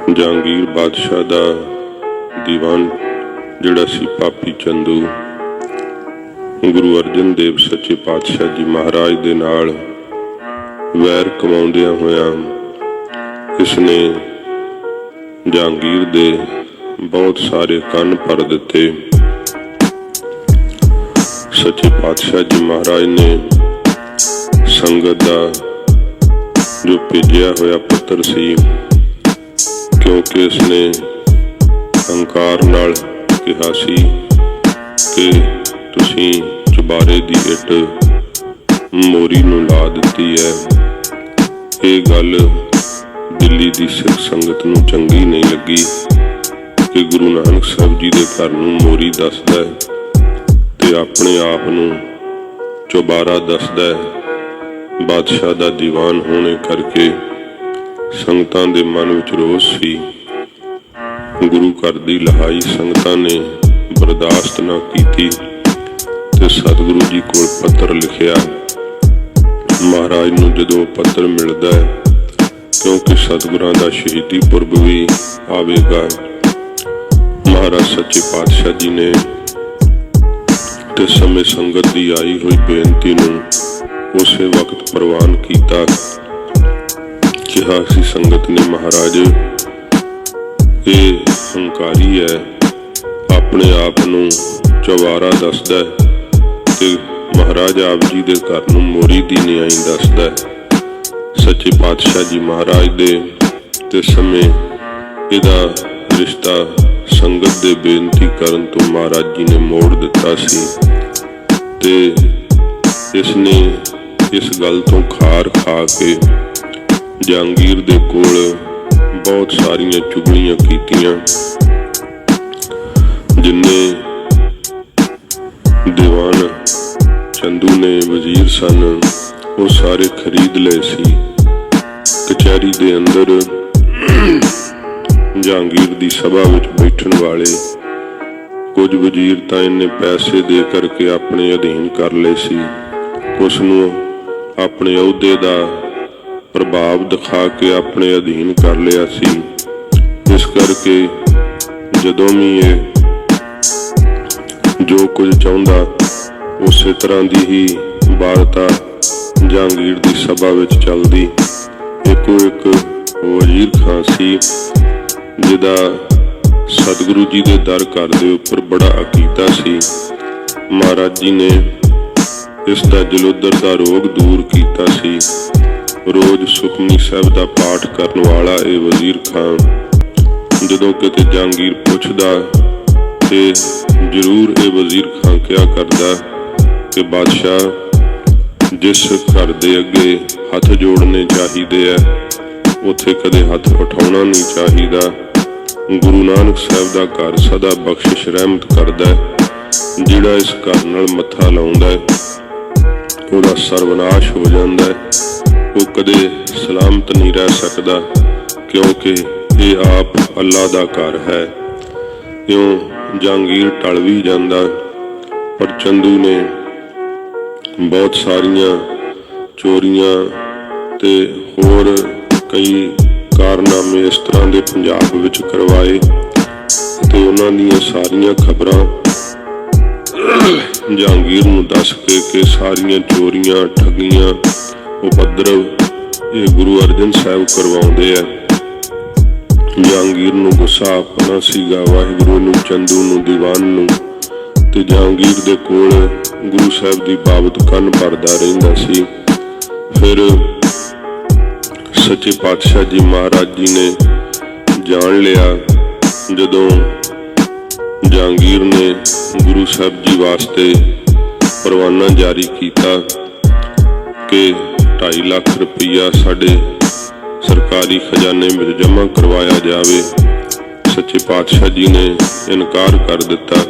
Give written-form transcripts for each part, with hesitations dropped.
ਜਹਾਂਗੀਰ ਬਾਦਸ਼ਾਹ ਦਾ ਦੀਵਾਨ ਜਿਹੜਾ ਸੀ ਪਾਪੀ ਚੰਦੂ, ਗੁਰੂ ਅਰਜਨ ਦੇਵ ਸੱਚੇ ਪਾਤਸ਼ਾਹ ਜੀ ਮਹਾਰਾਜ ਦੇ ਨਾਲ ਵੈਰ ਕਮਾਉਂਦਿਆਂ ਹੋਇਆਂ ਇਸਨੇ ਜਹਾਂਗੀਰ ਦੇ ਬਹੁਤ ਸਾਰੇ ਕੰਨ ਭਰ ਦਿੱਤੇ। ਸੱਚੇ ਪਾਤਸ਼ਾਹ ਜੀ ਮਹਾਰਾਜ ਨੇ ਸੰਗਤ ਦਾ ਜੋ ਭੇਜਿਆ ਹੋਇਆ ਪੱਤਰ ਸੀ, ਕਿਉਂਕਿ ਇਸਨੇ ਹੰਕਾਰ ਨਾਲ ਕਿਹਾ ਸੀ ਕਿ ਤੁਸੀਂ ਚੁਬਾਰੇ ਦੀ ਇੱਟ ਮੋਰੀ ਨੂੰ ਲਾ ਦਿੱਤੀ ਹੈ। ਇਹ ਗੱਲ ਦਿੱਲੀ ਦੀ ਸਿੱਖ ਸੰਗਤ ਨੂੰ ਚੰਗੀ ਨਹੀਂ ਲੱਗੀ ਕਿ ਗੁਰੂ ਨਾਨਕ ਸਾਹਿਬ ਜੀ ਦੇ ਘਰ ਨੂੰ ਮੋਰੀ ਦੱਸਦਾ ਤੇ ਆਪਣੇ ਆਪ ਨੂੰ ਚੁਬਾਰਾ ਦੱਸਦਾ। ਬਾਦਸ਼ਾਹ ਦਾ ਦੀਵਾਨ ਹੋਣੇ ਕਰਕੇ ਸੰਗਤਾਂ ਦੇ ਮਨ ਵਿੱਚ ਰੋਸ ਸੀ। ਗੁਰੂ ਘਰ ਦੀ ਲਹਾਈ ਸੰਗਤਾਂ ਨੇ ਬਰਦਾਸ਼ਤ ਨਾ ਕੀਤੀ ਤੇ ਸਤਿਗੁਰੂ ਜੀ ਕੋਲ ਪੱਤਰ ਲਿਖਿਆ। ਮਹਾਰਾਜ ਨੂੰ ਜਦੋਂ ਪੱਤਰ ਮਿਲਦਾ ਹੈ, ਕਿਉਂਕਿ ਸਤਿਗੁਰਾਂ ਦਾ ਸ਼ਹੀਦੀ ਪੁਰਬ ਵੀ ਆਵੇਗਾ, ਮਹਾਰਾਜ ਸੱਚੇ ਪਾਤਸ਼ਾਹ ਜੀ ਨੇ ਤੇ ਸਮੇਂ ਸੰਗਤ ਦੀ ਆਈ ਹੋਈ ਬੇਨਤੀ ਨੂੰ ਉਸੇ ਵਕਤ ਪ੍ਰਵਾਨ ਕੀਤਾ। ਕਿਹਾ ਸੀ ਸੰਗਤ ਨੇ, ਮਹਾਰਾਜ ਇਹ ਹੰਕਾਰੀ ਹੈ, ਆਪਣੇ ਆਪ ਨੂੰ ਚਵਾਰਾ ਦੱਸਦਾ ਤੇ ਮਹਾਰਾਜ ਆਪ ਜੀ ਦੇ ਘਰ ਨੂੰ ਮੋਰੀ ਦੀ ਨਿਆਈ ਦੱਸਦਾ। ਸੱਚੇ ਪਾਤਸ਼ਾਹ ਜੀ ਮਹਾਰਾਜ ਦੇ ਤੇ ਸਮੇਂ ਇਹਦਾ ਰਿਸ਼ਤਾ ਸੰਗਤ ਦੇ ਬੇਨਤੀ ਕਰਨ ਤੋਂ ਮਹਾਰਾਜ ਜੀ ਨੇ ਮੋੜ ਦਿੱਤਾ ਸੀ ਤੇ ਇਸਨੇ ਇਸ ਗੱਲ ਤੋਂ ਖਾਰ ਖਾ ਕੇ ਜਹਾਂਗੀਰ ਦੇ ਕੋਲ ਬਹੁਤ ਸਾਰੀਆਂ ਚੁਗਲੀਆਂ ਕੀਤੀਆਂ। ਜਿੰਨੇ ਦੀਵਾਨ ਚੰਦੂ ਨੇ ਵਜ਼ੀਰ ਸਨ, ਉਹ ਸਾਰੇ ਖਰੀਦ ਲਏ ਸੀ। ਕਚਹਿਰੀ ਦੇ ਅੰਦਰ ਜਹਾਂਗੀਰ ਦੀ ਸਭਾ ਵਿੱਚ ਬੈਠਣ ਵਾਲੇ ਕੁਝ ਵਜ਼ੀਰ ਤਾਂ ਇਹਨੇ ਪੈਸੇ ਦੇ ਕਰਕੇ ਆਪਣੇ ਅਧੀਨ ਕਰ ਲਏ ਸੀ, ਕੁਛ ਨੂੰ ਆਪਣੇ ਅਹੁਦੇ ਦਾ ਪ੍ਰਭਾਵ ਦਿਖਾ ਕੇ ਆਪਣੇ ਅਧੀਨ ਕਰ ਲਿਆ ਸੀ। ਇਸ ਕਰਕੇ ਜਦੋਂ ਵੀ ਇਹ ਜੋ ਕੁਝ ਚਾਹੁੰਦਾ ਉਸੇ ਤਰ੍ਹਾਂ ਦੀ ਹੀ ਵਾਰਤਾ ਜਹਾਂਗੀਰ ਦੀ ਸਭਾ ਵਿੱਚ ਚੱਲਦੀ। ਇੱਕੋ ਇੱਕ ਵਜ਼ੀਰ ਖਾਂ ਸੀ ਜਿਹਦਾ ਸਤਿਗੁਰੂ ਜੀ ਦੇ ਦਰ ਘਰ ਦੇ ਉੱਪਰ ਬੜਾ ਅਕੀਦਾ ਸੀ। ਮਹਾਰਾਜ ਜੀ ਨੇ ਇਸ ਦਾ ਜਲੋਦਰ ਦਾ ਰੋਗ ਦੂਰ ਕੀਤਾ ਸੀ। ਰੋਜ਼ ਸੁਖਮਨੀ ਸਾਹਿਬ ਦਾ ਪਾਠ ਕਰਨ ਵਾਲਾ ਇਹ ਵਜ਼ੀਰ ਖਾਂ ਜਦੋਂ ਕਿਤੇ ਜਹਾਂਗੀਰ ਪੁੱਛਦਾ ਤੇ ਜ਼ਰੂਰ ਇਹ ਵਜ਼ੀਰ ਖਾਂ ਕਿਹਾ ਕਰਦਾ ਕਿ ਬਾਦਸ਼ਾਹ, ਜਿਸ ਘਰ ਦੇ ਅੱਗੇ ਹੱਥ ਜੋੜਨੇ ਚਾਹੀਦੇ ਆ ਉੱਥੇ ਕਦੇ ਹੱਥ ਉਠਾਉਣਾ ਨਹੀਂ ਚਾਹੀਦਾ। ਗੁਰੂ ਨਾਨਕ ਸਾਹਿਬ ਦਾ ਘਰ ਸਦਾ ਬਖਸ਼ਿਸ਼ ਰਹਿਮਤ ਕਰਦਾ। ਜਿਹੜਾ ਇਸ ਘਰ ਨਾਲ ਮੱਥਾ ਲਾਉਂਦਾ ਉਹਦਾ ਸਰਵਨਾਸ਼ ਹੋ ਜਾਂਦਾ। ਉਹ ਕਦੇ ਸਲਾਮਤ ਨਹੀਂ ਰਹਿ ਸਕਦਾ, ਕਿਉਂਕਿ ਇਹ ਆਪ ਅੱਲਾ ਦਾ ਘਰ ਹੈ। ਇਉਂ ਜਹਾਂਗੀਰ ਟਲ ਵੀ ਜਾਂਦਾ, ਪਰ ਚੰਦੂ ਨੇ ਬਹੁਤ ਸਾਰੀਆਂ ਚੋਰੀਆਂ ਤੇ ਹੋਰ ਕਈ ਕਾਰਨਾਮੇ ਇਸ ਤਰ੍ਹਾਂ ਦੇ ਪੰਜਾਬ ਵਿੱਚ ਕਰਵਾਏ ਤੇ ਉਹਨਾਂ ਦੀਆਂ ਸਾਰੀਆਂ ਖਬਰਾਂ ਜਹਾਂਗੀਰ ਨੂੰ ਦੱਸ ਕੇ ਸਾਰੀਆਂ ਚੋਰੀਆਂ, ਠੱਗੀਆਂ, ਉਪਦਰਵ ਇਹ ਗੁਰੂ ਅਰਜਨ ਸਾਹਿਬ ਕਰਵਾਉਂਦੇ ਆ। ਜਹਾਂਗੀਰ ਨੂੰ ਗੁੱਸਾ ਆਪਣਾ ਸੀਗਾ, ਵਾਹਿਗੁਰੂ ਨੂੰ, ਚੰਦੂ ਨੂੰ, ਦੀਵਾਨ ਨੂੰ, ਤੇ ਜਹਾਂਗੀਰ ਦੇ ਕੋਲ ਗੁਰੂ ਸਾਹਿਬ ਦੀ ਬਾਬਤ ਕੰਨ ਭਰਦਾ ਰਹਿੰਦਾ ਸੀ। ਫਿਰ ਸੱਚੇ ਪਾਤਸ਼ਾਹ ਜੀ ਮਹਾਰਾਜ ਜੀ ਨੇ ਜਾਣ ਲਿਆ, ਜਦੋਂ ਜਹਾਂਗੀਰ ਨੇ ਗੁਰੂ ਸਾਹਿਬ ਜੀ ਵਾਸਤੇ ਪਰਵਾਨਾ ਜਾਰੀ ਕੀਤਾ ਕਿ 2.5 ਲੱਖ ਰੁਪਈਆ ਸਾਡੇ ਸਰਕਾਰੀ ਖਜ਼ਾਨੇ ਵਿੱਚ ਜਮ੍ਹਾਂ ਕਰਵਾਇਆ ਜਾਵੇ। ਸੱਚੇ ਪਾਤਸ਼ਾਹ ਜੀ ਨੇ ਇਨਕਾਰ ਕਰ ਦਿੱਤਾ।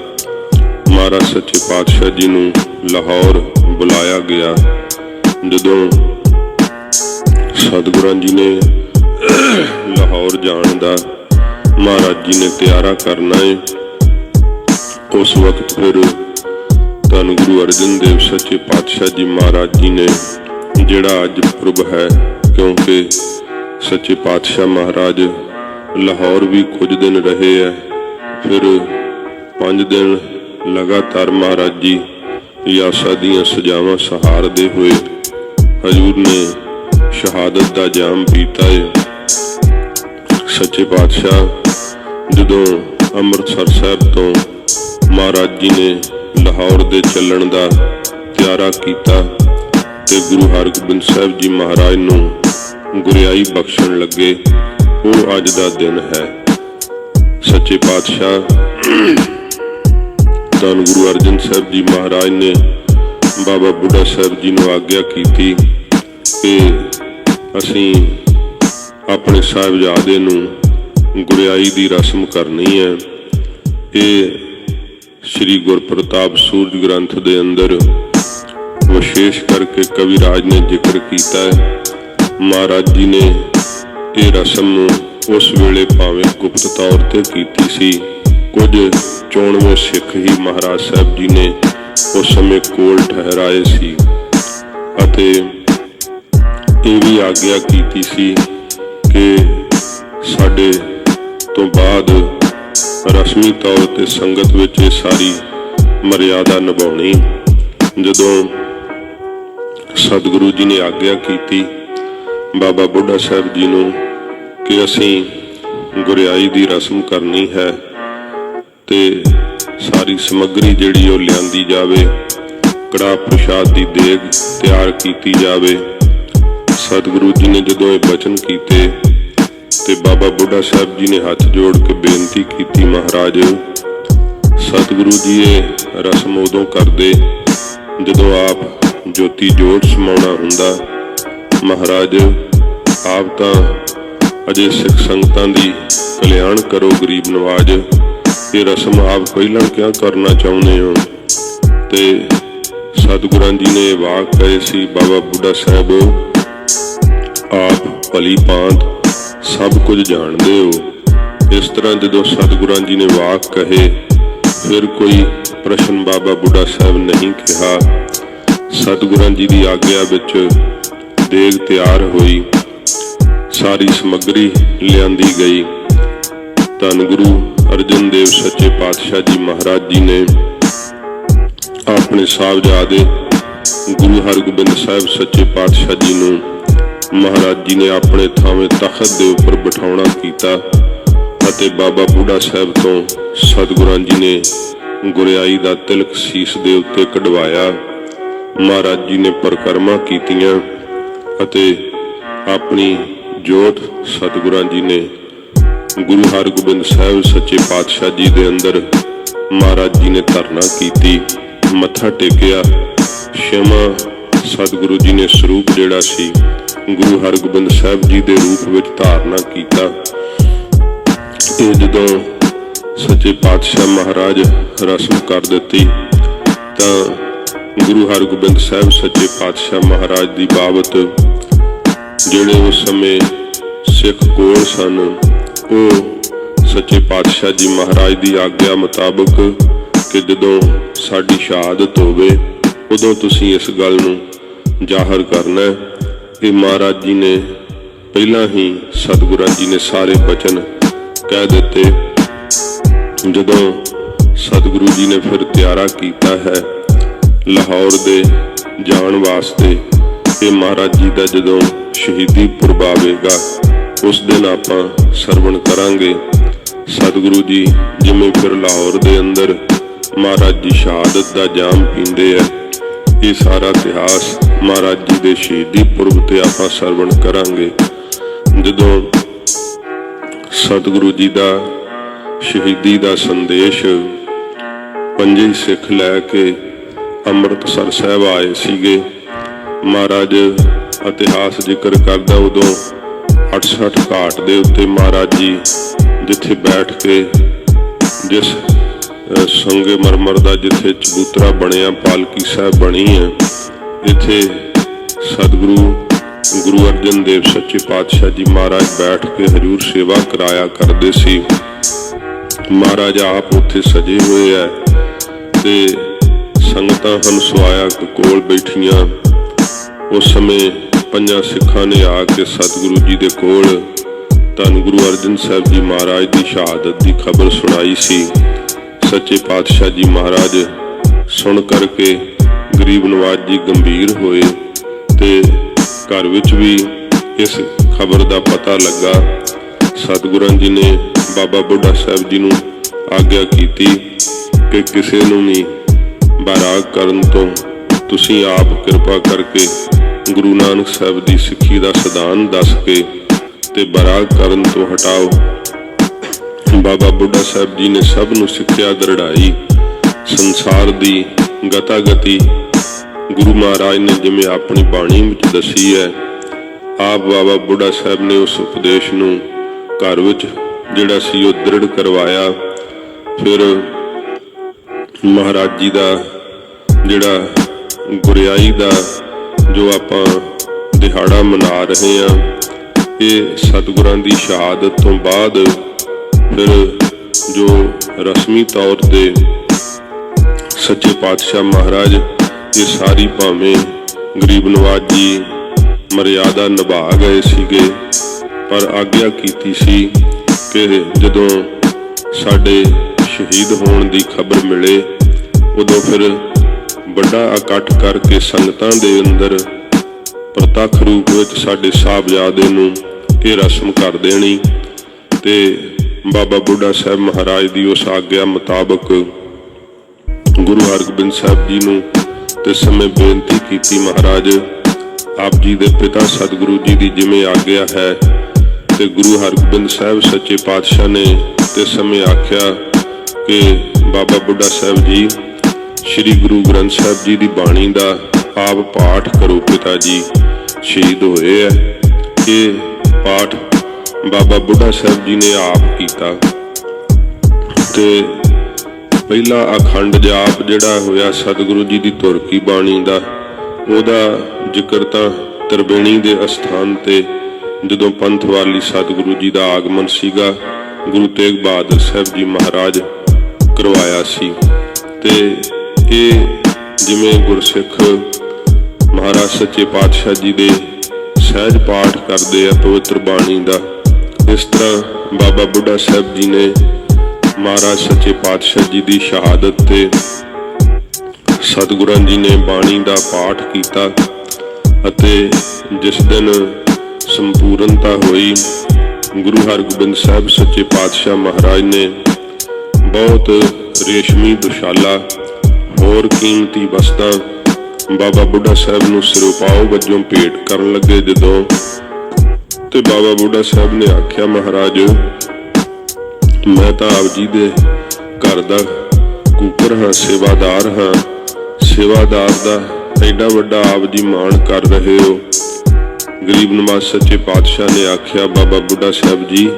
ਮਹਾਰਾਜ ਸੱਚੇ ਪਾਤਸ਼ਾਹ ਜੀ ਨੂੰ ਲਾਹੌਰ ਬੁਲਾਇਆ ਗਿਆ। ਜਦੋਂ ਸਤਿਗੁਰਾਂ ਜੀ ਨੇ ਲਾਹੌਰ ਜਾਣ ਦਾ ਮਹਾਰਾਜ ਜੀ ਨੇ ਤਿਆਰਾ ਕਰਨਾ ਹੈ, ਉਸ ਵਕਤ ਫਿਰ ਧੰਨ ਗੁਰੂ ਅਰਜਨ ਦੇਵ ਸੱਚੇ ਪਾਤਸ਼ਾਹ ਜੀ ਮਹਾਰਾਜ ਜੀ ਨੇ ਜਿਹੜਾ ਅੱਜ ਪੁਰਬ ਹੈ, ਕਿਉਂਕਿ ਸੱਚੇ ਪਾਤਸ਼ਾਹ ਮਹਾਰਾਜ ਲਾਹੌਰ ਵੀ ਕੁਝ ਦਿਨ ਰਹੇ ਹੈ। ਫਿਰ 5 ਦਿਨ ਲਗਾਤਾਰ ਮਹਾਰਾਜ ਜੀ ਯਾਸਾ ਦੀਆਂ ਸਜ਼ਾਵਾਂ ਸਹਾਰਦੇ ਹੋਏ ਹਜ਼ੂਰ ਨੇ ਸ਼ਹਾਦਤ ਦਾ ਜਾਮ ਪੀਤਾ ਹੈ। ਸੱਚੇ ਪਾਤਸ਼ਾਹ ਜਦੋਂ ਅੰਮ੍ਰਿਤਸਰ ਸਾਹਿਬ ਤੋਂ ਮਹਾਰਾਜ ਜੀ ਨੇ ਲਾਹੌਰ ਦੇ ਚੱਲਣ ਦਾ ਤਿਆਰਾ ਕੀਤਾ ਤੇ ਗੁਰੂ ਹਰਗੋਬਿੰਦ ਸਾਹਿਬ ਜੀ ਮਹਾਰਾਜ ਨੂੰ ਗੁਰਿਆਈ ਬਖਸ਼ਣ ਲੱਗੇ, ਉਹ ਅੱਜ ਦਾ ਦਿਨ ਹੈ। ਸੱਚੇ ਪਾਤਸ਼ਾਹ ਧੰਨ ਗੁਰੂ ਅਰਜਨ ਸਾਹਿਬ ਜੀ ਮਹਾਰਾਜ ਨੇ ਬਾਬਾ ਬੁੱਢਾ ਸਾਹਿਬ ਜੀ ਨੂੰ ਆਗਿਆ ਕੀਤੀ ਕਿ ਅਸੀਂ ਆਪਣੇ ਸਾਹਿਬਜ਼ਾਦੇ ਨੂੰ ਗੁਰਿਆਈ ਦੀ ਰਸਮ ਕਰਨੀ ਹੈ। ਇਹ ਸ਼੍ਰੀ ਗੁਰਪ੍ਰਤਾਪ ਸੂਰਜ ਗ੍ਰੰਥ ਦੇ ਅੰਦਰ ਵਿਸ਼ੇਸ਼ ਕਰਕੇ ਕਵਿਰਾਜ ਨੇ ਜ਼ਿਕਰ ਕੀਤਾ ਹੈ। ਮਹਾਰਾਜ ਜੀ ਨੇ ਇਹ ਰਸਮ ਉਸ ਵੇਲੇ ਭਾਵੇਂ ਗੁਪਤ ਤੌਰ ਤੇ ਕੀਤੀ ਸੀ, ਕੁਝ 94 ਸਿੱਖ ਹੀ ਮਹਾਰਾਜ ਸਾਹਿਬ ਜੀ ਨੇ ਉਸ ਸਮੇਂ ਕੋਲ ਠਹਿਰਾਏ ਸੀ ਅਤੇ ਇਹ ਵੀ ਆਗਿਆ ਕੀਤੀ ਸੀ ਕਿ ਸਾਡੇ ਤੋਂ ਬਾਅਦ ਰਸਮੀ ਤੌਰ ਤੇ ਸੰਗਤ ਵਿੱਚ ਇਹ ਸਾਰੀ ਮਰਿਆਦਾ ਨਿਭਾਉਣੀ। ਜਦੋਂ ਸਤਿਗੁਰੂ ਜੀ ਨੇ ਆਗਿਆ ਕੀਤੀ ਬਾਬਾ ਬੁੱਢਾ ਸਾਹਿਬ ਜੀ ਨੂੰ ਕਿ ਅਸੀਂ ਗੁਰਿਆਈ ਦੀ ਰਸਮ ਕਰਨੀ ਹੈ ਤੇ ਸਾਰੀ ਸਮੱਗਰੀ ਜਿਹੜੀ ਉਹ ਲਿਆਂਦੀ ਜਾਵੇ, ਕੜਾਹ ਪ੍ਰਸ਼ਾਦ ਦੀ ਦੇਗ ਤਿਆਰ ਕੀਤੀ ਜਾਵੇ। ਸਤਿਗੁਰੂ ਜੀ ਨੇ ਜਦੋਂ ਇਹ ਬਚਨ ਕੀਤੇ ਤੇ ਬਾਬਾ ਬੁੱਢਾ ਸਾਹਿਬ ਜੀ ਨੇ ਹੱਥ ਜੋੜ ਕੇ ਬੇਨਤੀ ਕੀਤੀ, ਮਹਾਰਾਜ ਸਤਿਗੁਰੂ ਜੀ ਇਹ ਰਸਮ ਉਦੋਂ ਕਰਦੇ ਜਦੋਂ ਆਪ ਜੋਤੀ ਜੋਤ ਸਮਾਉਣਾ ਹੁੰਦਾ। ਮਹਾਰਾਜ ਆਪ ਤਾਂ ਅਜੇ ਸਿੱਖ ਸੰਗਤਾਂ ਦੀ ਕਲਿਆਣ ਕਰੋ ਗਰੀਬ ਨਵਾਜ, ਇਹ ਰਸਮ ਆਪ ਪਹਿਲਾਂ ਕਿਆ ਕਰਨਾ ਚਾਹੁੰਦੇ ਹੋ। ਤੇ ਸਤਿਗੁਰਾਂ ਜੀ ਨੇ ਵਾਕ ਕਹੇ ਸੀ, ਬਾਬਾ ਬੁੱਢਾ ਸਾਹਿਬ ਆਪ ਭਲੀ ਭਾਂਤ ਸਭ ਕੁਝ ਜਾਣਦੇ ਹੋ। ਇਸ ਤਰ੍ਹਾਂ ਜਦੋਂ ਸਤਿਗੁਰਾਂ ਜੀ ਨੇ ਵਾਕ ਕਹੇ ਫਿਰ ਕੋਈ ਪ੍ਰਸ਼ਨ ਬਾਬਾ ਬੁੱਢਾ ਸਾਹਿਬ ਨਹੀਂ ਕਿਹਾ। ਸਤਿਗੁਰਾਂ ਜੀ ਦੀ ਆਗਿਆ ਵਿੱਚ ਦੇਗ ਤਿਆਰ ਹੋਈ, ਸਾਰੀ ਸਮੱਗਰੀ ਲਿਆਂਦੀ ਗਈ। ਧੰਨ ਗੁਰੂ ਅਰਜਨ ਦੇਵ ਸੱਚੇ ਪਾਤਸ਼ਾਹ ਜੀ ਮਹਾਰਾਜ ਜੀ ਨੇ ਆਪਣੇ ਸਾਹਿਬਜ਼ਾਦੇ ਗੁਰੂ ਹਰਗੋਬਿੰਦ ਸਾਹਿਬ ਸੱਚੇ ਪਾਤਸ਼ਾਹ ਜੀ ਨੂੰ ਮਹਾਰਾਜ ਜੀ ਨੇ ਆਪਣੇ ਥਾਵੇਂ ਤਖਤ ਦੇ ਉੱਪਰ ਬਿਠਾਉਣਾ ਕੀਤਾ ਅਤੇ ਬਾਬਾ ਬੁੱਢਾ ਸਾਹਿਬ ਤੋਂ ਸਤਿਗੁਰਾਂ ਜੀ ਨੇ ਗੁਰਿਆਈ ਦਾ ਤਿਲਕ ਸੀਸ ਦੇ ਉੱਤੇ ਕਢਵਾਇਆ। ਮਹਾਰਾਜ ਜੀ ਨੇ ਪਰਿਕਰਮਾ ਕੀਤੀਆਂ ਅਤੇ ਆਪਣੀ ਜੋਤ ਸਤਿਗੁਰਾਂ ਜੀ ਨੇ ਗੁਰੂ ਹਰਗੋਬਿੰਦ ਸਾਹਿਬ ਸੱਚੇ ਪਾਤਸ਼ਾਹ ਜੀ ਦੇ ਅੰਦਰ ਮਹਾਰਾਜ ਜੀ ਨੇ ਧਰਨਾ ਕੀਤੀ, ਮੱਥਾ ਟੇਕਿਆ। ਸ਼ਮਾ ਸਤਿਗੁਰੂ ਜੀ ਨੇ ਸਰੂਪ ਜਿਹੜਾ ਸੀ ਗੁਰੂ ਹਰਗੋਬਿੰਦ ਸਾਹਿਬ ਜੀ ਦੇ ਰੂਪ ਵਿੱਚ ਧਾਰਨਾ ਕੀਤਾ। ਇਹ ਜਦੋਂ ਸੱਚੇ ਪਾਤਸ਼ਾਹ ਮਹਾਰਾਜ ਰਸਮ ਕਰ ਦਿੱਤੀ ਤਾਂ ਗੁਰੂ ਹਰਗੋਬਿੰਦ ਸਾਹਿਬ ਸੱਚੇ ਪਾਤਸ਼ਾਹ ਮਹਾਰਾਜ ਦੀ ਬਾਬਤ ਜਿਹੜੇ ਉਸ ਸਮੇਂ ਸਿੱਖ ਕੋਲ ਸਨ, ਉਹ ਸੱਚੇ ਪਾਤਸ਼ਾਹ ਜੀ ਮਹਾਰਾਜ ਦੀ ਆਗਿਆ ਮੁਤਾਬਕ ਕਿ ਜਦੋਂ ਸਾਡੀ ਸ਼ਹਾਦਤ ਹੋਵੇ ਉਦੋਂ ਤੁਸੀਂ ਇਸ ਗੱਲ ਨੂੰ ਜ਼ਾਹਰ ਕਰਨਾ ਹੈ। ਇਹ ਮਹਾਰਾਜ ਜੀ ਨੇ ਪਹਿਲਾਂ ਹੀ ਸਤਿਗੁਰਾਂ ਜੀ ਨੇ ਸਾਰੇ ਬਚਨ ਕਹਿ ਦਿੱਤੇ। ਜਦੋਂ ਸਤਿਗੁਰੂ ਜੀ ਨੇ ਫਿਰ ਤਿਆਰਾ ਕੀਤਾ ਹੈ ਲਾਹੌਰ ਦੇ ਜਾਣ ਵਾਸਤੇ, ਇਹ ਮਹਾਰਾਜ ਜੀ ਦਾ ਜਦੋਂ ਸ਼ਹੀਦੀ ਪੁਰਬ ਆਵੇਗਾ ਉਸ ਦਿਨ ਆਪਾਂ ਸਰਵਣ ਕਰਾਂਗੇ। ਸਤਿਗੁਰੂ ਜੀ ਜਿਵੇਂ ਫਿਰ ਲਾਹੌਰ ਦੇ ਅੰਦਰ ਮਹਾਰਾਜ ਜੀ ਸ਼ਹਾਦਤ ਦਾ ਜਾਮ ਪੀਂਦੇ ਆ, ਇਹ ਸਾਰਾ ਇਤਿਹਾਸ ਮਹਾਰਾਜ ਜੀ ਦੇ ਸ਼ਹੀਦੀ ਪੁਰਬ ਤੇ ਆਪਾਂ ਸਰਵਣ ਕਰਾਂਗੇ। ਜਦੋਂ ਸਤਿਗੁਰੂ ਜੀ ਦਾ ਸ਼ਹੀਦੀ ਦਾ ਸੰਦੇਸ਼ ਪੰਜੇ ਸਿੱਖ ਲੈ ਕੇ ਅੰਮ੍ਰਿਤਸਰ ਸਾਹਿਬ ਆਏ ਸੀਗੇ, ਮਹਾਰਾਜ ਇਤਿਹਾਸ ਜ਼ਿਕਰ ਕਰਦਾ ਉਦੋਂ 68 ਘਾਟ ਦੇ ਉੱਤੇ ਮਹਾਰਾਜ ਜੀ ਜਿੱਥੇ ਬੈਠ ਕੇ ਜਿਸ ਸੰਗਮਰਮਰ ਦਾ ਜਿੱਥੇ ਚਬੂਤਰਾ ਬਣਿਆ, ਪਾਲਕੀ ਸਾਹਿਬ ਬਣੀ ਹੈ, ਇੱਥੇ ਗੁਰੂ ਅਰਜਨ ਦੇਵ ਸੱਚੇ ਪਾਤਸ਼ਾਹ ਜੀ ਮਹਾਰਾਜ ਬੈਠ ਕੇ ਹਜ਼ੂਰ ਸੇਵਾ ਕਰਾਇਆ ਕਰਦੇ ਸੀ। ਮਹਾਰਾਜ ਆਪ ਉੱਥੇ ਸਜੇ ਹੋਏ ਹੈ ਤੇ ਸੰਗਤਾਂ ਹੰਸਵਾਇਆ ਕੋਲ ਬੈਠੀਆਂ। ਉਸ ਸਮੇਂ ਪੰਜਾਂ ਸਿੱਖਾਂ ਨੇ ਆ ਕੇ ਸਤਿਗੁਰੂ ਜੀ ਦੇ ਕੋਲ ਧੰਨ ਗੁਰੂ ਅਰਜਨ ਸਾਹਿਬ ਜੀ ਮਹਾਰਾਜ ਦੀ ਸ਼ਹਾਦਤ ਦੀ ਖਬਰ ਸੁਣਾਈ ਸੀ। ਸੱਚੇ ਪਾਤਸ਼ਾਹ ਜੀ ਮਹਾਰਾਜ ਸੁਣ ਕਰਕੇ ਗਰੀਬ ਨਵਾਜ ਜੀ ਗੰਭੀਰ ਹੋਏ ਤੇ ਘਰ ਵਿੱਚ ਵੀ ਇਸ ਖਬਰ ਦਾ ਪਤਾ ਲੱਗਾ। ਸਤਿਗੁਰਾਂ ਜੀ ਨੇ ਬਾਬਾ ਬੁੱਢਾ ਸਾਹਿਬ ਜੀ ਨੂੰ ਆਗਿਆ ਕੀਤੀ ਕਿ ਕਿਸੇ ਨੂੰ ਨਹੀਂ ਬੈਰਾਗ ਕਰਨ ਤੋਂ ਤੁਸੀਂ ਆਪ ਕਿਰਪਾ ਕਰਕੇ ਗੁਰੂ ਨਾਨਕ ਸਾਹਿਬ ਦੀ ਸਿੱਖੀ ਦਾ ਸਿਧਾਂਤ ਦੱਸ ਕੇ ਤੇ ਬੈਰਾਗ ਕਰਨ ਤੋਂ ਹਟਾਓ। ਬਾਬਾ ਬੁੱਢਾ ਸਾਹਿਬ ਜੀ ਨੇ ਸਭ ਨੂੰ ਸਿੱਖਿਆ ਦ੍ਰਿੜਾਈ। ਸੰਸਾਰ ਦੀ ਗਤਾਗਤੀ ਗੁਰੂ ਮਹਾਰਾਜ ਨੇ ਜਿਵੇਂ ਆਪਣੀ ਬਾਣੀ ਵਿੱਚ ਦੱਸੀ ਹੈ, ਆਪ ਬਾਬਾ ਬੁੱਢਾ ਸਾਹਿਬ ਨੇ ਉਸ ਉਪਦੇਸ਼ ਨੂੰ ਘਰ ਵਿੱਚ ਜਿਹੜਾ ਸੀ ਉਹ ਦ੍ਰਿੜ ਕਰਵਾਇਆ। ਫਿਰ ਮਹਾਰਾਜ ਜੀ ਦਾ ਜਿਹੜਾ ਗੁਰਿਆਈ ਦਾ ਜੋ ਆਪਾਂ ਦਿਹਾੜਾ ਮਨਾ ਰਹੇ ਹਾਂ, ਇਹ ਸਤਿਗੁਰਾਂ ਦੀ ਸ਼ਹਾਦਤ ਤੋਂ ਬਾਅਦ ਫਿਰ ਜੋ ਰਸਮੀ ਤੌਰ ਤੇ ਸੱਚੇ ਪਾਤਸ਼ਾਹ ਮਹਾਰਾਜ ਇਹ ਸਾਰੀ ਭਾਵੇਂ ਗਰੀਬ ਨਵਾਜ ਜੀ ਮਰਿਆਦਾ ਨਿਭਾ ਗਏ ਸੀਗੇ, ਪਰ ਆਗਿਆ ਕੀਤੀ ਸੀ ਕਿ ਜਦੋਂ ਸਾਡੇ ਸ਼ਹੀਦ ਹੋਣ ਦੀ ਖਬਰ ਮਿਲੇ ਉਦੋਂ ਫਿਰ ਵੱਡਾ ਇਕੱਠ ਕਰਕੇ ਸੰਗਤਾਂ ਦੇ ਅੰਦਰ ਪ੍ਰਤੱਖ ਰੂਪ ਵਿੱਚ ਸਾਡੇ ਸਾਹਿਬਜ਼ਾਦੇ ਨੂੰ ਇਹ ਰਸਮ ਕਰ ਦੇਣੀ। ਤੇ ਬਾਬਾ ਬੁੱਢਾ ਸਾਹਿਬ ਮਹਾਰਾਜ ਦੀ ਉਸ ਆਗਿਆ ਮੁਤਾਬਕ ਗੁਰੂ ਹਰਗੋਬਿੰਦ ਸਾਹਿਬ ਜੀ ਨੂੰ ਤੇ ਸਮੇਂ ਬੇਨਤੀ ਕੀਤੀ, ਮਹਾਰਾਜ ਆਪ ਜੀ ਦੇ ਪਿਤਾ ਸਤਿਗੁਰੂ ਜੀ ਦੀ ਜਿਵੇਂ ਆਗਿਆ ਹੈ ਤੇ ਗੁਰੂ ਹਰਗੋਬਿੰਦ ਸਾਹਿਬ ਸੱਚੇ ਪਾਤਸ਼ਾਹ ਨੇ ਤੇ ਸਮੇਂ ਆਖਿਆ ਕਿ ਬਾਬਾ ਬੁੱਢਾ ਸਾਹਿਬ ਜੀ ਸ੍ਰੀ ਗੁਰੂ ਗ੍ਰੰਥ ਸਾਹਿਬ ਜੀ ਦੀ ਬਾਣੀ ਦਾ ਆਪ ਪਾਠ ਕਰੋ। ਪਿਤਾ ਜੀ ਸ਼ਹੀਦ ਹੋਏ ਹੈ, ਇਹ ਪਾਠ ਬਾਬਾ ਬੁੱਢਾ ਸਾਹਿਬ ਜੀ ਨੇ ਆਪ ਕੀਤਾ ਤੇ ਪਹਿਲਾ ਅਖੰਡ ਜਾਪ ਜਿਹੜਾ ਹੋਇਆ ਸਤਿਗੁਰੂ ਜੀ ਦੀ ਧੁਰ ਕੀ ਬਾਣੀ ਦਾ, ਉਹਦਾ ਜ਼ਿਕਰ ਤਾਂ ਤਰਬੇਣੀ ਦੇ ਅਸਥਾਨ ਤੇ ਜਦੋਂ ਪੰਥਵਾਲੀ ਸਤਿਗੁਰੂ ਜੀ ਦਾ ਆਗਮਨ ਸੀਗਾ ਗੁਰੂ ਤੇਗ ਬਹਾਦਰ ਸਾਹਿਬ ਜੀ ਮਹਾਰਾਜ ਕਰਵਾਇਆ ਸੀ। ਤੇ ਇਹ ਜਿਵੇਂ ਗੁਰਸਿੱਖ ਮਹਾਰਾਜ ਸੱਚੇ ਪਾਤਸ਼ਾਹ ਜੀ ਦੇ ਸਹਿਜ ਪਾਠ ਕਰਦੇ ਆ ਪਵਿੱਤਰ ਬਾਣੀ ਦਾ, ਇਸ ਤਰ੍ਹਾਂ ਬਾਬਾ ਬੁੱਢਾ ਸਾਹਿਬ ਜੀ ਨੇ ਮਹਾਰਾਜ ਸੱਚੇ ਪਾਤਸ਼ਾਹ ਜੀ ਦੀ ਸ਼ਹਾਦਤ ਤੇ ਸਤਿਗੁਰਾਂ ਜੀ ਨੇ ਬਾਣੀ ਦਾ ਪਾਠ ਕੀਤਾ ਅਤੇ ਜਿਸ ਦਿਨ ਸੰਪੂਰਨਤਾ ਹੋਈ ਗੁਰੂ ਹਰਗੋਬਿੰਦ ਸਾਹਿਬ ਸੱਚੇ ਪਾਤਸ਼ਾਹ ਮਹਾਰਾਜ ਨੇ ਬਹੁਤ ਰੇਸ਼ਮੀ ਦੁਸ਼ਾਲਾ ਹੋਰ ਕੀਮਤੀ ਵਸਤਾਂ ਬਾਬਾ ਬੁੱਢਾ ਸਾਹਿਬ ਨੂੰ ਸਿਰੋਪਾਓ ਵਜੋਂ ਭੇਟ ਕਰਨ ਲੱਗੇ ਜਦੋਂ, ਤੇ ਬਾਬਾ ਬੁੱਢਾ ਸਾਹਿਬ ਨੇ ਆਖਿਆ, ਮਹਾਰਾਜ ਮੈਂ ਤਾਂ ਆਪ ਜੀ ਦੇ ਘਰ ਦਾ ਕੂਕਰ ਹਾਂ, ਸੇਵਾਦਾਰ ਹਾਂ, ਸੇਵਾਦਾਰ ਦਾ ਐਡਾ ਵੱਡਾ ਆਪ ਜੀ ਮਾਣ ਕਰ ਰਹੇ ਹੋ। ਗਰੀਬ ਨਵਾਜ ਸੱਚੇ ਪਾਤਸ਼ਾਹ ਨੇ ਆਖਿਆ, ਬਾਬਾ ਬੁੱਢਾ ਸਾਹਿਬ ਜੀ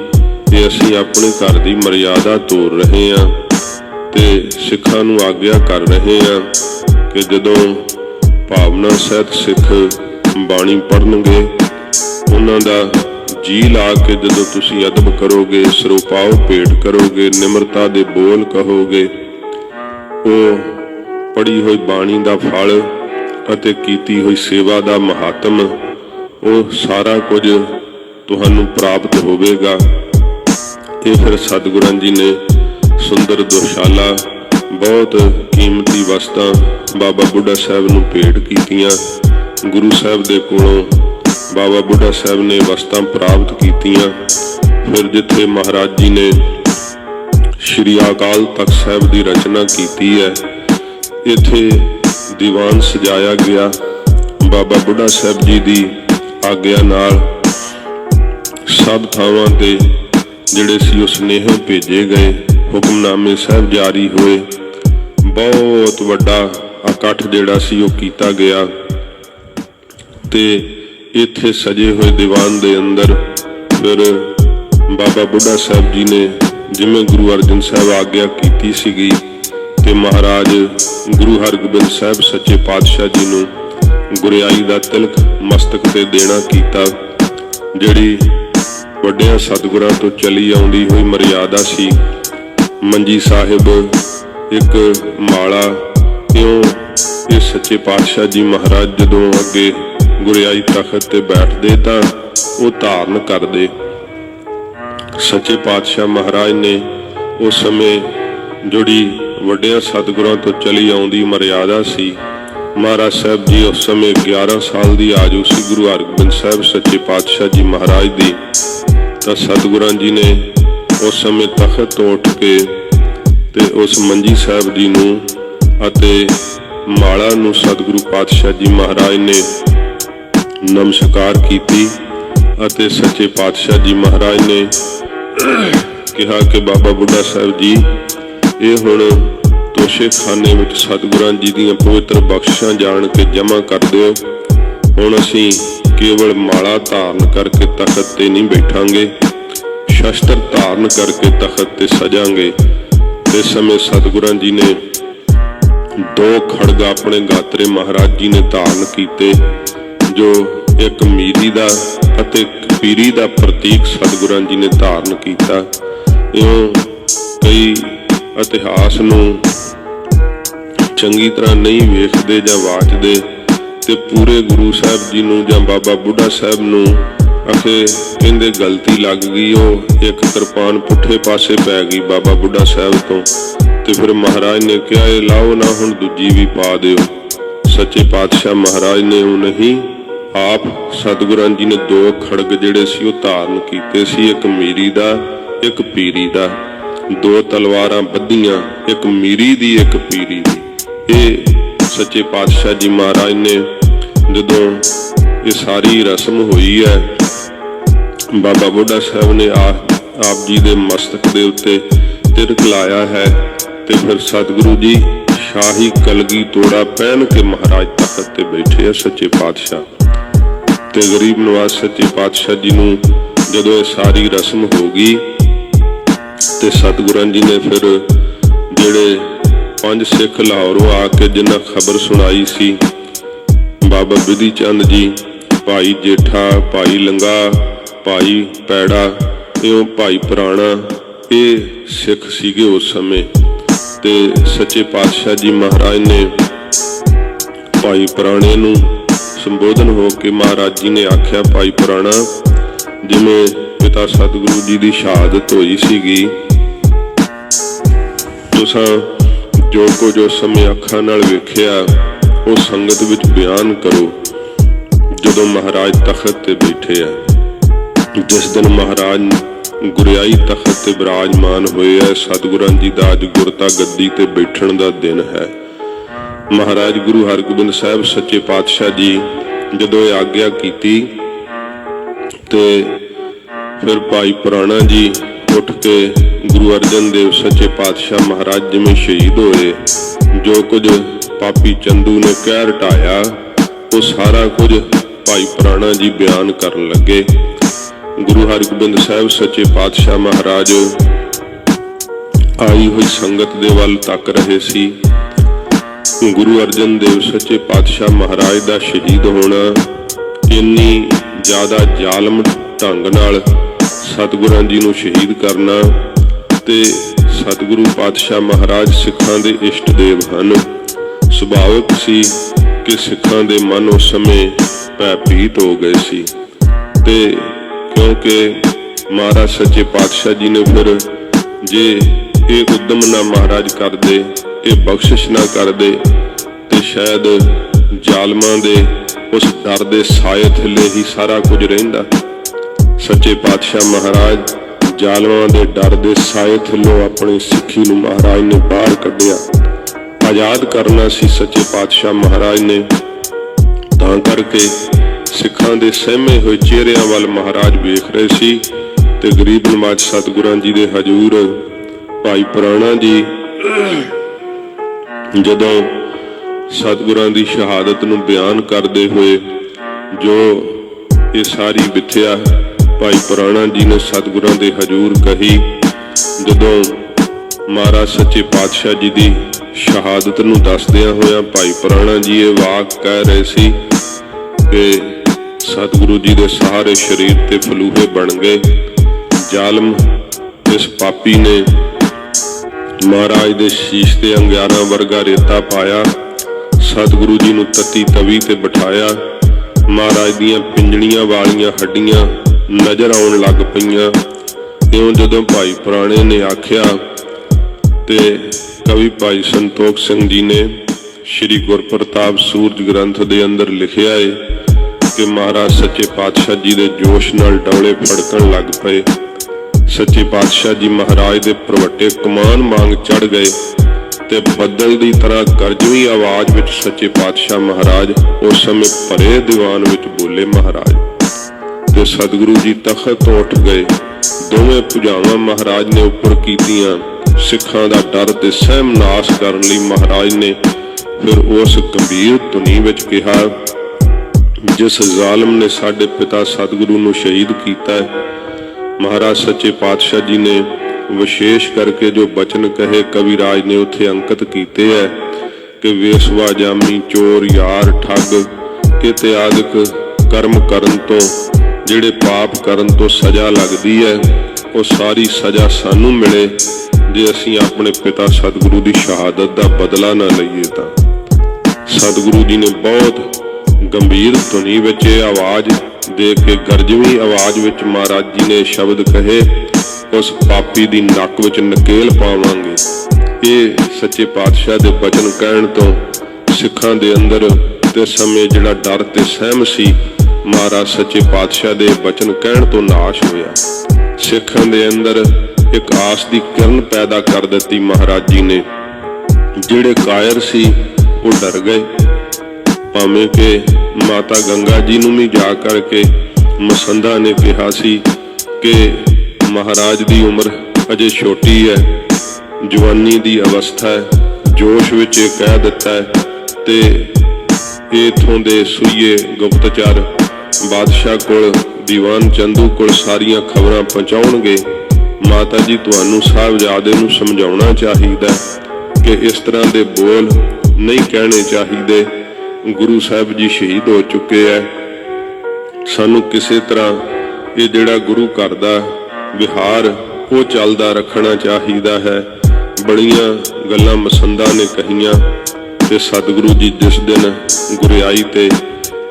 ਇਹ ਅਸੀਂ ਆਪਣੇ ਘਰ ਦੀ ਮਰਿਆਦਾ ਤੋੜ ਰਹੇ ਹਾਂ ਤੇ ਸਿੱਖਾਂ ਨੂੰ ਆਗਿਆ ਕਰ ਰਹੇ ਹਾਂ ਕਿ ਜਦੋਂ ਭਾਵਨਾ ਸਹਿਤ ਸਿੱਖ ਬਾਣੀ ਪੜ੍ਹਨਗੇ ਉਹਨਾਂ ਦਾ ਜੀ ਲਾ ਕੇ ਜਦੋਂ ਤੁਸੀਂ ਅਦਬ ਕਰੋਗੇ, ਸਿਰੋਪਾਓ ਭੇਟ ਕਰੋਗੇ, ਨਿਮਰਤਾ ਦੇ ਬੋਲ ਕਹੋਗੇ, ਉਹ ਪੜ੍ਹੀ ਹੋਈ ਬਾਣੀ ਦਾ ਫਲ ਅਤੇ ਕੀਤੀ ਹੋਈ ਸੇਵਾ ਦਾ ਮਹਾਤਮ ਉਹ ਸਾਰਾ ਕੁਝ ਤੁਹਾਨੂੰ ਪ੍ਰਾਪਤ ਹੋਵੇਗਾ। ਇਹ ਫਿਰ ਸਤਿਗੁਰਾਂ ਜੀ ਨੇ ਸੁੰਦਰ ਦੁਸ਼ਾਲਾ ਬਹੁਤ ਕੀਮਤੀ ਵਸਤਾਂ ਬਾਬਾ ਬੁੱਢਾ ਸਾਹਿਬ ਨੂੰ ਭੇਟ ਕੀਤੀਆਂ। ਗੁਰੂ ਸਾਹਿਬ ਦੇ ਕੋਲੋਂ ਬਾਬਾ ਬੁੱਢਾ ਸਾਹਿਬ ਨੇ ਵਸਤਾਂ ਪ੍ਰਾਪਤ ਕੀਤੀਆਂ। ਫਿਰ ਜਿੱਥੇ ਮਹਾਰਾਜ ਜੀ ਨੇ ਸ਼੍ਰੀ ਅਕਾਲ ਤਖਤ ਸਾਹਿਬ ਦੀ ਰਚਨਾ ਕੀਤੀ ਹੈ, ਇੱਥੇ ਦੀਵਾਨ ਸਜਾਇਆ ਗਿਆ। ਬਾਬਾ ਬੁੱਢਾ ਸਾਹਿਬ ਜੀ ਦੀ ਆਗਿਆ ਨਾਲ ਸਭ ਥਾਵਾਂ ਤੇ ਜਿਹੜੇ ਸੀ ਉਹ ਸੁਨੇਹੇ ਭੇਜੇ ਗਏ, ਹੁਕਮਨਾਮੇ ਸਾਹਿਬ ਜਾਰੀ ਹੋਏ। ਬਹੁਤ ਵੱਡਾ ਇਕੱਠ ਜਿਹੜਾ ਸੀ ਉਹ ਕੀਤਾ ਗਿਆ ਤੇ ਇੱਥੇ ਸਜੇ ਹੋਏ ਦੀਵਾਨ ਦੇ ਅੰਦਰ ਫਿਰ ਬਾਬਾ ਬੁੱਢਾ ਸਾਹਿਬ ਜੀ ਨੇ ਜਿਵੇਂ ਗੁਰੂ ਅਰਜਨ ਸਾਹਿਬ ਆਗਿਆ ਕੀਤੀ ਸੀਗੀ ਤੇ ਮਹਾਰਾਜ ਗੁਰੂ ਹਰਗੋਬਿੰਦ ਸਾਹਿਬ ਸੱਚੇ ਪਾਤਸ਼ਾਹ ਜੀ ਨੂੰ ਗੁਰਿਆਈ ਦਾ ਤਿਲਕ ਮਸਤਕ ਤੇ ਦੇਣਾ ਕੀਤਾ। ਜਿਹੜੀ ਵੱਡਿਆਂ ਸਤਿਗੁਰਾਂ ਤੋਂ ਚਲੀ ਆਉਂਦੀ ਹੋਈ ਮਰਿਆਦਾ ਸੀ, ਮੰਜੀ ਸਾਹਿਬ ਇੱਕ ਮਾਲਾ, ਇਉਂ ਇਹ ਸੱਚੇ ਪਾਤਸ਼ਾਹ ਜੀ ਮਹਾਰਾਜ ਜਦੋਂ ਅੱਗੇ ਗੁਰਿਆਈ ਤਖਤ ਤੇ ਬੈਠਦੇ ਤਾਂ ਉਹ ਧਾਰਨ ਕਰਦੇ सच्चे पातशाह महाराज ने उस समय जुड़ी वड्डियां सतगुरां तो चली आउंदी मर्यादा सी। महाराज साहब जी उस समय 11 साल की आयु सी गुरु हरगोबिंद साहब सच्चे पातशाह जी महाराज दी। तो सतगुरां जी ने उस समय तखत तो उठ के ते उस मंजी साहब जी नूं अते माला नूं सतगुरु पातशाह जी महाराज ने नमस्कार कीती अते सच्चे पातशाह जी महाराज ने कहा कि बाबा बुढ़ा साहब जी ये हुण तोशे खाने में सतगुरां जी दीयां पवित्र बख्शिशां जान के जमा कर दिओ। हुण असीं केवल माला धारण करके तखत ते नहीं बैठांगे, शस्त्र धारण करके तखत ते सजांगे। इस समय सतगुरां जी ने 2 खड़ग अपने गात्रे महाराज जी ने धारण कीते, जो एक मीरी दा अते पीरी दा प्रतीक सतगुरां जी ने धारण कीता। इउं कई इतिहास नूं चंगी तरह नहीं वेखदे जां वाचदे ते पूरे गुरु साहब जी नूं जां बाबा बुढ़ा साहब नूं आखे कहंदे गलती लग गई, वो एक कृपान पुठे पासे पै गई बाबा बुढ़ा साहब तो। ते फिर महाराज ने कहा ये लाओ ना हुण दूजी भी पा दिओ। सच्चे पातशाह महाराज ने वो नहीं आप सतगुरां जी ने 2 खड़ग जिहड़े सी वो धारण कीते सी, एक मीरी दा एक पीरी दा। 2 तलवारां बद्धियां, एक मीरी दी एक पीरी दी। ये सच्चे पातशाह जी महाराज ने जदों ये सारी रस्म हुई है, बाबा बुढ़ा साहब ने आप जी दे मस्तक दे उत्ते तिलक लाया है ते फिर सतगुरु जी शाही कलगी तोड़ा पहन के महाराज तखत ते बैठे है सच्चे पातशाह। ते गरीब नवाज सच्चे पातशाह जी नूं जदों ये सारी रस्म हो गई ते सतगुरां जी ने फिर जिहड़े 5 सिख लाहौरों आके जिन्हां खबर सुनाई सी, बाबा विधि चंद जी, भाई जेठा, भाई लंगा, भाई पैड़ा, इउं भाई पुराणा, ये सिख सीगे उस समय। ते सच्चे पातशाह जी महाराज ने भाई पुराणे नूं संबोधन हो के महाराज जी ने आख्या, भाई पुराणा जिवें पिता सतगुरु जी की शहादत हुई सीगी, तुसां जो कुछ उस समय अखां नाल वेखिया वो संगत विच बयान करो। जदों महाराज तखत ते बैठे है, जिस दिन महाराज गुरियाई तखत ते विराजमान होए है, सतगुरां जी दा अज गुरता गद्दी ते बैठण दा दिन है। महाराज गुरु हरगोबिंद साहब सच्चे पातशाह जी जदों ये आग्या कीती ते फिर भाई पुराणा जी उठ के गुरु अर्जन देव सच्चे पातशाह महाराज जिवें शहीद होए, जो कुछ पापी चंदू ने कह रटाया वो सारा कुछ भाई पुराणा जी बयान करन लगे। गुरु हरगोबिंद साहब सच्चे पातशाह महाराज आई हुई संगत दे वल तक रहे सी। गुरु अर्जन देव सच्चे पातशाह महाराज दा शहीद होना, इन्नी ज्यादा जालम ढंग नाल सतगुरां जी नूं शहीद करना, ते सतगुरु पातशाह महाराज सिखां दे इष्ट देव हन। सुभाविक सी कि सिखां दे मन उस समय भयभीत हो गए सी, ते क्योंकि महाराज सच्चे पातशाह जी ने फिर जे ये उद्यम ना महाराज कर दे, ये बख्शिश ना कर दे, ते शायद जालमां दे उस डर दे साए थले ही सारा कुछ रहिंदा। सच्चे पातशाह महाराज जालमां दे डर दे साए थलों अपनी सिੱਖੀ नूं महाराज ने बाहर कढ़िया, आजाद करना सी सच्चे पातशाह महाराज ने। तां करके सिखां दे सहमे हुए चेहरिਆਂ ਵੱਲ महाराज वेख रहे सी ते गरीब नवाज सतगुरां जी दे हजूर भाई पुराणा जी जदों सतगुरां दी शहादत नूं बयान करदे हुए जो ये सारी विथया भाई पुराणा जी ने सतगुरां दे हजूर कही, जदों महाराज सच्चे पातशाह जी दी शहादत नूं दसदियां होया भाई पुराणा जी ये वाक कह रहे सी कि सतगुरु जी दे सहारे शरीर ते फलूहे बन गए। जालम इस पापी ने महाराज दे शीश ते अंगियारां वर्गा रेता पाया, सतगुरु जी नूं तत्ती तवी ते बिठाया, महाराज दीयां पिंजड़ियां वालियां हड्डियां नज़र आउण लग पईयां। ਇਉਂ ਜਦੋਂ ਭਾਈ ਪੁਰਾਣੇ ਨੇ ਆਖਿਆ ਤੇ ਕਵੀ ਭਾਈ ਸੰਤੋਖ ਸਿੰਘ ਜੀ ਨੇ ਸ਼੍ਰੀ ਗੁਰਪ੍ਰਤਾਪ ਸੂਰਜ ਗ੍ਰੰਥ ਦੇ ਅੰਦਰ ਲਿਖਿਆ ਹੈ ਕਿ ਮਹਾਰਾਜ ਸੱਚੇ ਪਾਤਸ਼ਾਹ ਜੀ ਦੇ ਜੋਸ਼ ਨਾਲ ਡੌਲੇ ਫੜਕਣ ਲੱਗ ਪਏ। ਸੱਚੇ ਪਾਤਸ਼ਾਹ ਜੀ ਮਹਾਰਾਜ ਦੇ ਪ੍ਰਵੱਟੇ ਕਮਾਨ ਵਾਂਗ ਚੜ ਗਏ ਤੇ ਬੱਦਲ ਦੀ ਤਰ੍ਹਾਂ ਗਰਜਵੀਂ ਆਵਾਜ਼ ਵਿੱਚ ਸੱਚੇ ਪਾਤਸ਼ਾਹ ਮਹਾਰਾਜ ਉਸ ਸਮੇਂ ਭਰੇ ਦੀਵਾਨ ਵਿੱਚ ਬੋਲੇ ਮਹਾਰਾਜ, ਤੇ ਸਤਿਗੁਰੂ ਜੀ ਤਖਤ ਤੋਂ ਉੱਠ ਗਏ। ਦੋਵੇਂ ਭੁਜਾਵਾਂ ਮਹਾਰਾਜ ਨੇ ਉੱਪਰ ਕੀਤੀਆਂ। ਸਿੱਖਾਂ ਦਾ ਡਰ ਤੇ ਸਹਿਮ ਨਾਸ਼ ਕਰਨ ਲਈ ਮਹਾਰਾਜ ਨੇ ਫਿਰ ਉਸ ਗੰਭੀਰ ਧੁਨੀ ਵਿੱਚ ਕਿਹਾ, ਜਿਸ ਜ਼ਾਲਮ ਨੇ ਸਾਡੇ ਪਿਤਾ ਸਤਿਗੁਰੂ ਨੂੰ ਸ਼ਹੀਦ ਕੀਤਾ ਹੈ। ਮਹਾਰਾਜ ਸੱਚੇ ਪਾਤਸ਼ਾਹ ਜੀ ਨੇ ਵਿਸ਼ੇਸ਼ ਕਰਕੇ ਜੋ ਬਚਨ ਕਹੇ ਕਵੀ ਰਾਜ ਨੇ ਉੱਥੇ ਅੰਕਿਤ ਕੀਤੇ ਹੈ ਕਿ ਵੇਸਵਾ ਜਾਮੀ ਚੋਰ ਯਾਰ ਠੱਗ ਕਿਤੇ ਆਦਿਕ ਕਰਮ ਕਰਨ ਤੋਂ ਜਿਹੜੇ ਪਾਪ ਕਰਨ ਤੋਂ ਸਜ਼ਾ ਲੱਗਦੀ ਹੈ, ਉਹ ਸਾਰੀ ਸਜ਼ਾ ਸਾਨੂੰ ਮਿਲੇ ਜੇ ਅਸੀਂ ਆਪਣੇ ਪਿਤਾ ਸਤਿਗੁਰੂ ਦੀ ਸ਼ਹਾਦਤ ਦਾ ਬਦਲਾ ਨਾ ਲਈਏ। ਤਾਂ ਸਤਿਗੁਰੂ ਜੀ ਨੇ ਬਹੁਤ ਗੰਭੀਰ ਧੁਨੀ ਵਿੱਚ ਇਹ ਆਵਾਜ਼ ਦੇ ਕੇ ਗਰਜਵੀਂ ਆਵਾਜ਼ ਵਿੱਚ ਮਹਾਰਾਜ ਜੀ ਨੇ ਸ਼ਬਦ ਕਹੇ, ਉਸ ਪਾਪੀ ਦੀ ਨੱਕ ਵਿੱਚ ਨਕੇਲ ਪਾਵਾਂਗੇ। ਇਹ ਸੱਚੇ ਪਾਤਸ਼ਾਹ ਦੇ ਬਚਨ ਕਹਿਣ ਤੋਂ ਸਿੱਖਾਂ ਦੇ ਅੰਦਰ ਤੇ ਸਮੇਂ ਜਿਹੜਾ ਡਰ ਤੇ ਸਹਿਮ ਸੀ, ਮਹਾਰਾਜ ਸੱਚੇ ਪਾਤਸ਼ਾਹ ਦੇ ਬਚਨ ਕਹਿਣ ਤੋਂ ਨਾਸ਼ ਹੋਇਆ। ਸਿੱਖਾਂ ਦੇ ਅੰਦਰ ਇੱਕ ਆਸ ਦੀ ਕਿਰਨ ਪੈਦਾ ਕਰ ਦਿੱਤੀ ਮਹਾਰਾਜ ਜੀ ਨੇ। ਜਿਹੜੇ ਕਾਇਰ ਸੀ ਉਹ ਡਰ ਗਏ, ਭਾਵੇਂ ਕਿ ਮਾਤਾ ਗੰਗਾ ਜੀ ਨੂੰ ਵੀ ਜਾ ਕਰਕੇ ਮਸੰਦਾ ਨੇ ਕਿਹਾ ਸੀ ਕਿ ਮਹਾਰਾਜ ਦੀ ਉਮਰ ਅਜੇ ਛੋਟੀ ਹੈ, ਜਵਾਨੀ ਦੀ ਅਵਸਥਾ ਹੈ, ਜੋਸ਼ ਵਿੱਚ ਇਹ ਕਹਿ ਦਿੱਤਾ ਹੈ ਤੇ ਇਥੋਂ ਦੇ ਸੂਈਏ ਗੁਪਤਚਰ ਬਾਦਸ਼ਾਹ ਕੋਲ ਦੀਵਾਨ ਚੰਦੂ ਕੋਲ ਸਾਰੀਆਂ ਖਬਰਾਂ ਪਹੁੰਚਾਉਣਗੇ। ਮਾਤਾ ਜੀ ਤੁਹਾਨੂੰ ਸਾਹਿਬਜ਼ਾਦੇ ਨੂੰ ਸਮਝਾਉਣਾ ਚਾਹੀਦਾ ਕਿ ਇਸ ਤਰ੍ਹਾਂ ਦੇ ਬੋਲ ਨਹੀਂ ਕਹਿਣੇ ਚਾਹੀਦੇ। ਗੁਰੂ ਸਾਹਿਬ ਜੀ ਸ਼ਹੀਦ ਹੋ ਚੁੱਕੇ ਹੈ, ਸਾਨੂੰ ਕਿਸੇ ਤਰ੍ਹਾਂ ਇਹ ਜਿਹੜਾ ਗੁਰੂ ਘਰ ਦਾ ਵਿਹਾਰ ਉਹ ਚੱਲਦਾ ਰੱਖਣਾ ਚਾਹੀਦਾ ਹੈ। ਬੜੀਆਂ ਗੱਲਾਂ ਮਸੰਦਾ ਨੇ ਕਹੀਆਂ ਤੇ ਸਤਿਗੁਰੂ ਜੀ ਜਿਸ ਦਿਨ ਗੁਰਿਆਈ ਤੇ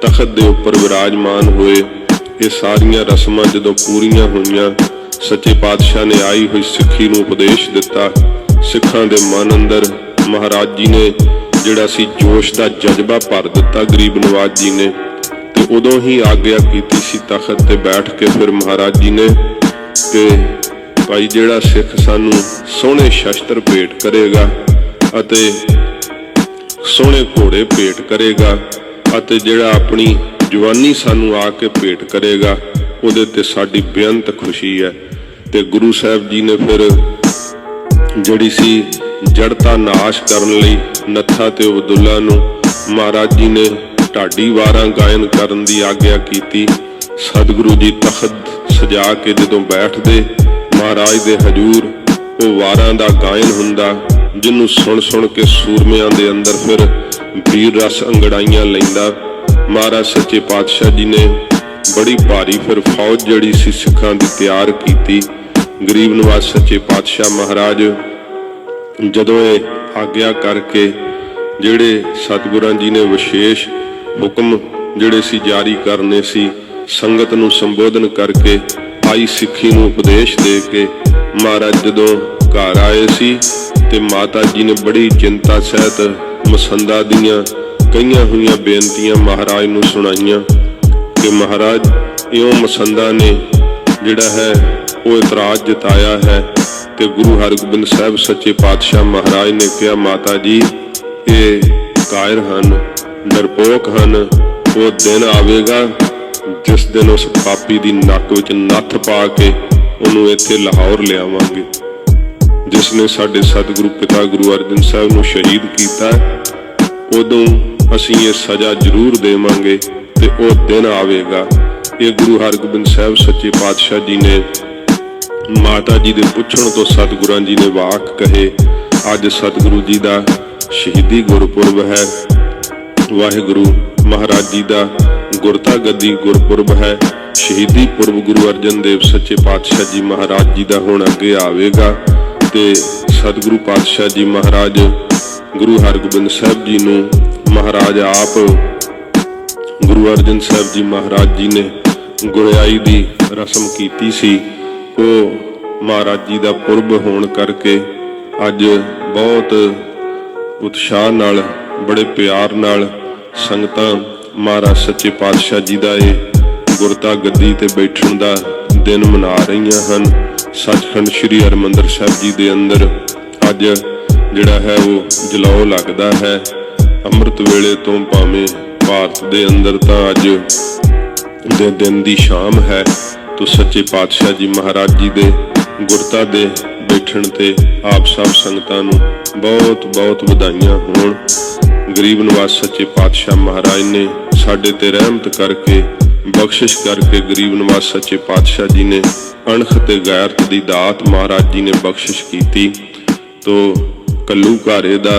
ਤਖਤ ਦੇ ਉੱਪਰ ਵਿਰਾਜਮਾਨ ਹੋਏ, ਇਹ ਸਾਰੀਆਂ ਰਸਮਾਂ ਜਦੋਂ ਪੂਰੀਆਂ ਹੋਈਆਂ, ਸੱਚੇ ਪਾਤਸ਼ਾਹ ਨੇ ਆਈ ਹੋਈ ਸਿੱਖੀ ਨੂੰ ਉਪਦੇਸ਼ ਦਿੱਤਾ। ਸਿੱਖਾਂ ਦੇ ਮਨ ਅੰਦਰ ਮਹਾਰਾਜ ਜੀ ਨੇ ਜਿਹੜਾ ਸੀ ਜੋਸ਼ ਦਾ ਜਜ਼ਬਾ ਭਰ ਦਿੱਤਾ ਗਰੀਬ ਨਵਾਜ਼ ਜੀ ਨੇ, ਤੇ ਉਦੋਂ ਹੀ ਆਗਿਆ ਕੀਤੀ ਸੀ ਤਖਤ ਤੇ ਬੈਠ ਕੇ ਫਿਰ ਮਹਾਰਾਜ ਜੀ ਨੇ ਕਿ ਭਾਈ ਜਿਹੜਾ ਸਿੱਖ ਸਾਨੂੰ ਸੋਹਣੇ ਸ਼ਸਤਰ ਭੇਟ ਕਰੇਗਾ ਅਤੇ ਸੋਹਣੇ ਘੋੜੇ ਭੇਟ ਕਰੇਗਾ ਅਤੇ ਜਿਹੜਾ ਆਪਣੀ ਜਵਾਨੀ ਸਾਨੂੰ ਆ ਕੇ ਭੇਟ ਕਰੇਗਾ, ਉਹਦੇ ਤੇ ਸਾਡੀ ਬੇਅੰਤ ਖੁਸ਼ੀ ਹੈ। ਤੇ ਗੁਰੂ ਸਾਹਿਬ ਜੀ ਨੇ ਫਿਰ ਜਿਹੜੀ ਸੀ ਜੜਤਾ ਨਾਸ਼ ਕਰਨ ਲਈ ਨੱਥਾ ਤੇ ਅਬਦੁੱਲਾ ਨੂੰ ਮਹਾਰਾਜ ਜੀ ਨੇ ਢਾਡੀ ਵਾਰਾਂ ਗਾਇਨ ਕਰਨ ਦੀ ਆਗਿਆ ਕੀਤੀ। ਸਤਿਗੁਰੂ ਜੀ ਤਖਤ ਸਜਾ ਕੇ ਜਦੋਂ ਬੈਠਦੇ ਮਹਾਰਾਜ ਦੇ ਹਜ਼ੂਰ, ਉਹ ਵਾਰਾਂ ਦਾ ਗਾਇਨ ਹੁੰਦਾ ਜਿਹਨੂੰ ਸੁਣ ਸੁਣ ਕੇ ਸੂਰਮਿਆਂ ਦੇ ਅੰਦਰ ਫਿਰ ਵੀਰ ਰਸ ਅੰਗੜਾਈਆਂ ਲੈਂਦਾ। ਮਹਾਰਾਜ ਸੱਚੇ ਪਾਤਸ਼ਾਹ ਜੀ ਨੇ ਬੜੀ ਭਾਰੀ ਫਿਰ ਫੌਜ ਜਿਹੜੀ ਸੀ ਸਿੱਖਾਂ ਦੀ ਤਿਆਰ ਕੀਤੀ। ਗਰੀਬ ਨਵਾਜ਼ ਸੱਚੇ ਪਾਤਸ਼ਾਹ ਮਹਾਰਾਜ ਜਦੋਂ ਇਹ ਆਗਿਆ ਕਰਕੇ ਜਿਹੜੇ ਸਤਿਗੁਰਾਂ ਜੀ ਨੇ ਵਿਸ਼ੇਸ਼ ਹੁਕਮ ਜਿਹੜੇ ਸੀ ਜਾਰੀ ਕਰਨੇ ਸੀ, ਸੰਗਤ ਨੂੰ ਸੰਬੋਧਨ ਕਰਕੇ ਆਈ ਸਿੱਖੀ ਨੂੰ ਉਪਦੇਸ਼ ਦੇ ਕੇ ਮਹਾਰਾਜ ਜਦੋਂ ਘਰ ਆਏ ਸੀ ਤੇ ਮਾਤਾ ਜੀ ਨੇ ਬੜੀ ਚਿੰਤਾ ਸਹਿਤ ਮਸੰਦਾ ਦੀਆਂ ਕਈਆਂ ਹੋਈਆਂ ਬੇਨਤੀਆਂ ਮਹਾਰਾਜ ਨੂੰ ਸੁਣਾਈਆਂ ਕਿ ਮਹਾਰਾਜ ਇਉਂ ਮਸੰਦਾ ਨੇ ਜਿਹੜਾ ਹੈ ਉਹ ਇਤਰਾਜ਼ ਜਤਾਇਆ ਹੈ। ਤੇ ਗੁਰੂ ਹਰਗੋਬਿੰਦ ਸਾਹਿਬ ਸੱਚੇ ਪਾਤਸ਼ਾਹ ਮਹਾਰਾਜ ਨੇ ਕਿਹਾ, ਮਾਤਾ ਜੀ ਇਹ ਕਾਇਰ ਹਨ, ਡਰਪੋਕ ਹਨ। ਉਹ ਦਿਨ ਆਵੇਗਾ ਜਿਸ ਦਿਨ ਉਸ ਪਾਪੀ ਦੀ ਨੱਕ ਵਿੱਚ ਨੱਥ ਪਾ ਕੇ ਉਹਨੂੰ ਇੱਥੇ ਲਾਹੌਰ ਲਿਆਵਾਂਗੇ। ਜਿਸ ਨੇ ਸਾਡੇ ਸਤਿਗੁਰੂ ਪਿਤਾ ਗੁਰੂ ਅਰਜਨ ਸਾਹਿਬ ਨੂੰ ਸ਼ਹੀਦ ਕੀਤਾ, ਉਦੋਂ ਅਸੀਂ ਇਹ ਸਜ਼ਾ ਜ਼ਰੂਰ ਦੇਵਾਂਗੇ ਤੇ ਉਹ ਦਿਨ ਆਵੇਗਾ। ਇਹ ਗੁਰੂ ਹਰਗੋਬਿੰਦ ਸਾਹਿਬ ਸੱਚੇ ਪਾਤਸ਼ਾਹ ਜੀ ਨੇ ਮਾਤਾ ਜੀ ਦੇ ਪੁੱਛਣ ਤੋਂ ਸਤਿਗੁਰਾਂ ਜੀ ਨੇ ਵਾਕ ਕਹੇ। ਅੱਜ ਸਤਿਗੁਰੂ ਜੀ ਦਾ ਸ਼ਹੀਦੀ ਗੁਰਪੁਰਬ ਹੈ। ਵਾਹਿਗੁਰੂ ਮਹਾਰਾਜ ਜੀ ਦਾ ਗੁਰਤਾ ਗੱਦੀ ਗੁਰਪੁਰਬ ਹੈ। ਸ਼ਹੀਦੀ ਪੁਰਬ ਗੁਰੂ ਅਰਜਨ ਦੇਵ ਸੱਚੇ ਪਾਤਸ਼ਾਹ ਜੀ ਮਹਾਰਾਜ ਜੀ ਦਾ ਹੁਣ ਅੱਗੇ ਆਵੇਗਾ ਤੇ ਸਤਿਗੁਰੂ ਪਾਤਸ਼ਾਹ ਜੀ ਮਹਾਰਾਜ ਗੁਰੂ ਹਰਗੋਬਿੰਦ ਸਾਹਿਬ ਜੀ ਨੂੰ ਮਹਾਰਾਜ ਆਪ ਗੁਰੂ ਅਰਜਨ ਸਾਹਿਬ ਜੀ ਮਹਾਰਾਜ ਜੀ ਨੇ ਗੁਰਿਆਈ ਦੀ ਰਸਮ ਕੀਤੀ ਸੀ। ਉਹ महाराज जी का पुरब होने करके अज बहुत उत्साह नाल बड़े प्यार नाल संगतां महाराज सच्चे पातशाह जी का ये गुरता गद्दी ते बैठण का दिन मना रही हैं। सचखंड श्री हरमंदर साहिब जी के अंदर अज जिहड़ा है वो जलौ लगदा है। अमृत वेले तो भावें भारत के अंदर तो अज दे दिन की शाम है। तो सच्चे पातशाह जी महाराज जी के गुरता दे बैठण ते आप सब संगतां नूं बहुत बहुत वधाइयां होण। गरीब नवाज सच्चे पातशाह महाराज ने साडे ते रहमत करके बख्शिश करके गरीब नवाज सच्चे पातशाह जी ने अणख ते गैरत दी दात महाराज जी ने बख्शिश की। तो कल्लू घारे दा